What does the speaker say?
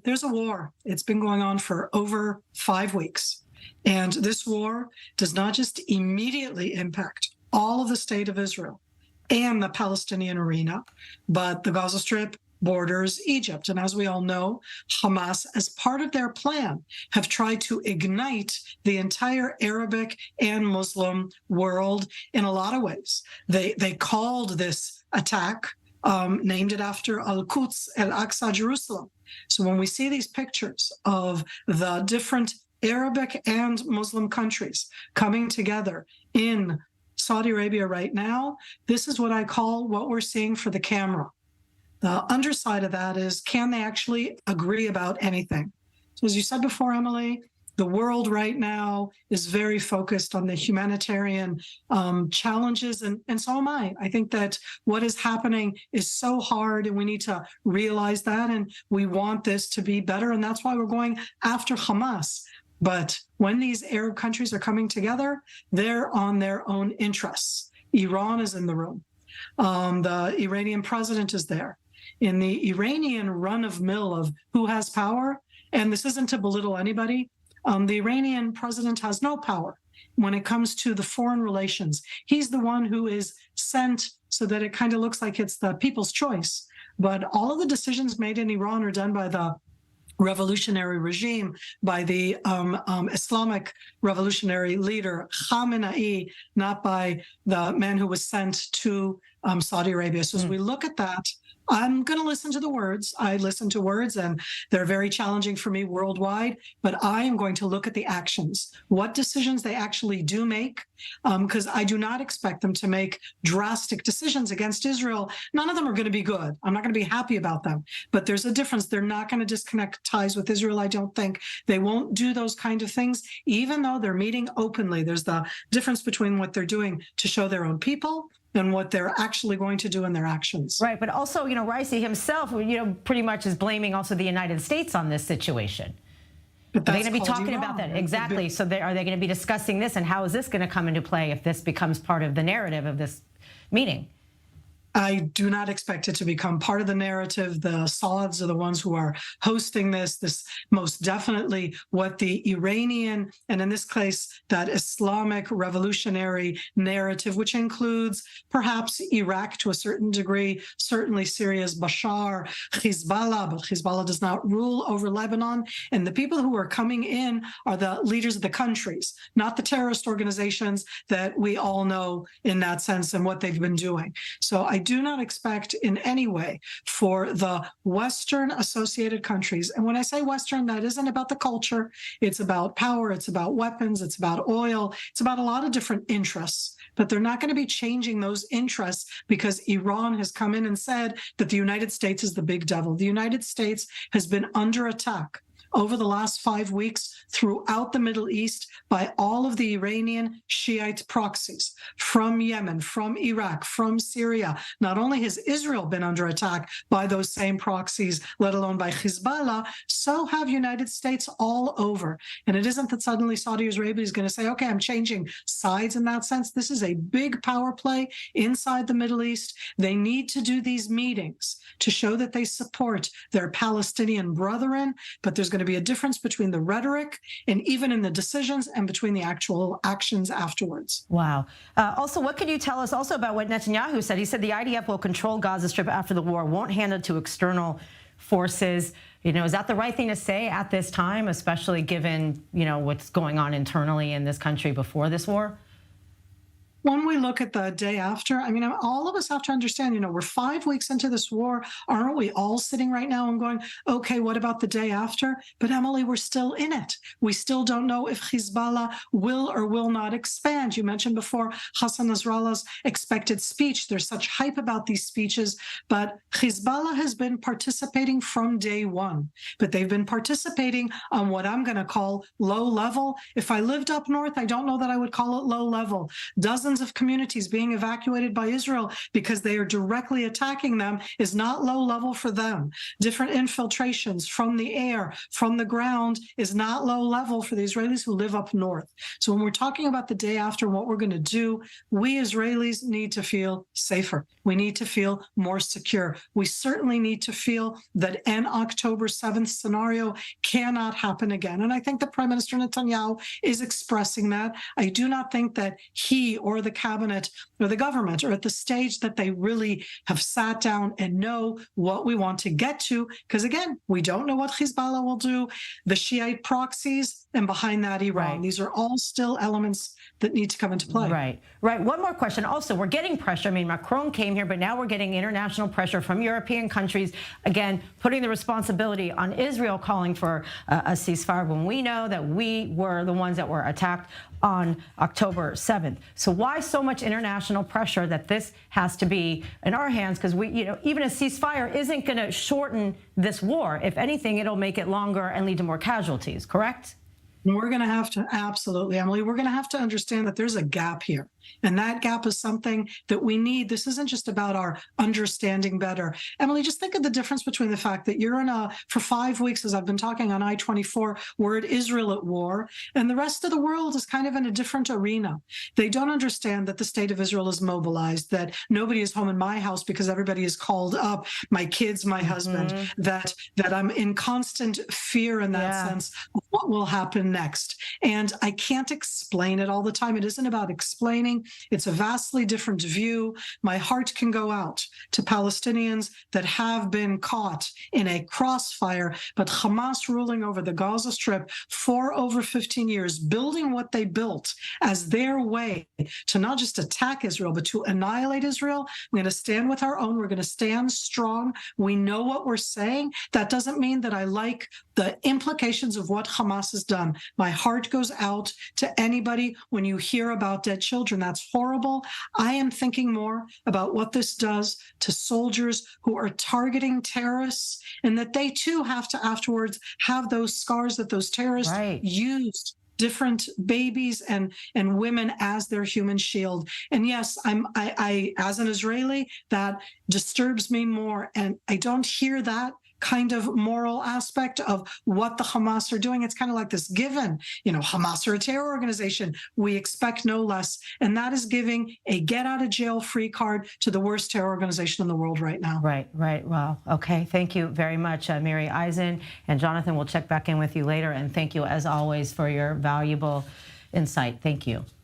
there's a war. It's been going on for over 5 weeks. And this war does not just immediately impact all of the state of Israel and the Palestinian arena, but the Gaza Strip borders Egypt. And as we all know, Hamas, as part of their plan, have tried to ignite the entire Arabic and Muslim world in a lot of ways. They called this attack, named it after Al-Quds, Al-Aqsa, Jerusalem. So when we see these pictures of the different Arabic and Muslim countries coming together in Saudi Arabia right now, this is what I call what we're seeing for the camera. The underside of that is, can they actually agree about anything? So as you said before, Emily, the world right now is very focused on the humanitarian challenges, and so am I. I think that what is happening is so hard, and we need to realize that, and we want this to be better, and that's why we're going after Hamas. But when these Arab countries are coming together, they're on their own interests. Iran is in the room. The Iranian president is there. In the Iranian run-of-mill of who has power, and this isn't to belittle anybody, the Iranian president has no power when it comes to the foreign relations. He's the one who is sent so that it kind of looks like it's the people's choice. But all of the decisions made in Iran are done by the revolutionary regime, by the Islamic revolutionary leader Khamenei, not by the man who was sent to Saudi Arabia. So as we look at that, I'm going to listen to the words. I listen to words, and they're very challenging for me worldwide, but I am going to look at the actions, what decisions they actually do make, because I do not expect them to make drastic decisions against Israel. None of them are going to be good. I'm not going to be happy about them, but there's a difference. They're not going to disconnect ties with Israel, I don't think. They won't do those kind of things, even though they're meeting openly. There's the difference between what they're doing to show their own people and what they're actually going to do in their actions. Right, but also, Raisi himself, pretty much is blaming also the United States on this situation. Are they going to be talking about that? Exactly. So are they going to be discussing this, and how is this going to come into play if this becomes part of the narrative of this meeting? I do not expect it to become part of the narrative. The Sauds are the ones who are hosting this. This most definitely what the Iranian, and in this case, that Islamic revolutionary narrative, which includes perhaps Iraq to a certain degree, certainly Syria's Bashar, Hezbollah, but Hezbollah does not rule over Lebanon. And the people who are coming in are the leaders of the countries, not the terrorist organizations that we all know in that sense and what they've been doing. So I do not expect in any way for the Western associated countries, and when I say Western, that isn't about the culture, it's about power, it's about weapons, it's about oil, it's about a lot of different interests, but they're not going to be changing those interests because Iran has come in and said that the United States is the big devil. The United States has been under attack over the last 5 weeks throughout the Middle East by all of the Iranian Shiite proxies from Yemen, from Iraq, from Syria. Not only has Israel been under attack by those same proxies, let alone by Hezbollah, so have United States all over. And it isn't that suddenly Saudi Arabia is going to say, okay, I'm changing sides in that sense. This is a big power play inside the Middle East. They need to do these meetings to show that they support their Palestinian brethren, but there's going to be a difference between the rhetoric and even in the decisions and between the actual actions afterwards. Wow. Also, what can you tell us also about what Netanyahu said? He said the IDF will control Gaza Strip after the war, won't hand it to external forces. Is that the right thing to say at this time, especially given, what's going on internally in this country before this war? When we look at the day after, all of us have to understand, we're 5 weeks into this war. Aren't we all sitting right now and going, okay, what about the day after? But Emily, we're still in it. We still don't know if Hezbollah will or will not expand. You mentioned before Hassan Nasrallah's expected speech. There's such hype about these speeches, but Hezbollah has been participating from day one. But they've been participating on what I'm going to call low level. If I lived up north, I don't know that I would call it low level. Dozens thousands of communities being evacuated by Israel because they are directly attacking them is not low level for them. Different infiltrations from the air, from the ground is not low level for the Israelis who live up north. So when we're talking about the day after, what we're going to do, we Israelis need to feel safer. We need to feel more secure. We certainly need to feel that an October 7th scenario cannot happen again. And I think that Prime Minister Netanyahu is expressing that. I do not think that he or the cabinet or the government are at the stage that they really have sat down and know what we want to get to. Because again, we don't know what Hezbollah will do, the Shiite proxies, and behind that, Iran. Right. These are all still elements that need to come into play. Right, right. One more question. Also, we're getting pressure. I mean, Macron came here, but now we're getting international pressure from European countries, again, putting the responsibility on Israel, calling for a ceasefire when we know that we were the ones that were attacked on October 7th. So why so much international pressure that this has to be in our hands? Because we, even a ceasefire isn't going to shorten this war. If anything, it'll make it longer and lead to more casualties, correct? We're going to have to, absolutely, Emily, we're going to have to understand that there's a gap here. And that gap is something that we need. This isn't just about our understanding better. Emily, just think of the difference between the fact that you're for 5 weeks, as I've been talking on I-24, we're at Israel at war, and the rest of the world is kind of in a different arena. They don't understand that the state of Israel is mobilized, that nobody is home in my house because everybody is called up, my kids, my husband, that I'm in constant fear in that sense of what will happen next. And I can't explain it all the time. It isn't about explaining. It's a vastly different view. My heart can go out to Palestinians that have been caught in a crossfire, but Hamas ruling over the Gaza Strip for over 15 years, building what they built as their way to not just attack Israel, but to annihilate Israel. We're going to stand with our own. We're going to stand strong. We know what we're saying. That doesn't mean that I like the implications of what Hamas has done. My heart goes out to anybody when you hear about dead children. That's horrible. I am thinking more about what this does to soldiers who are targeting terrorists, and that they too have to afterwards have those scars that those terrorists used different babies and women as their human shield. And yes, I as an Israeli, that disturbs me more. And I don't hear that kind of moral aspect of what the Hamas are doing. It's kind of like this given, Hamas are a terror organization. We expect no less. And that is giving a get out of jail free card to the worst terror organization in the world right now. Right. Well, okay. Thank you very much, Miri Eisen. And Jonathan, we'll check back in with you later. And thank you, as always, for your valuable insight. Thank you.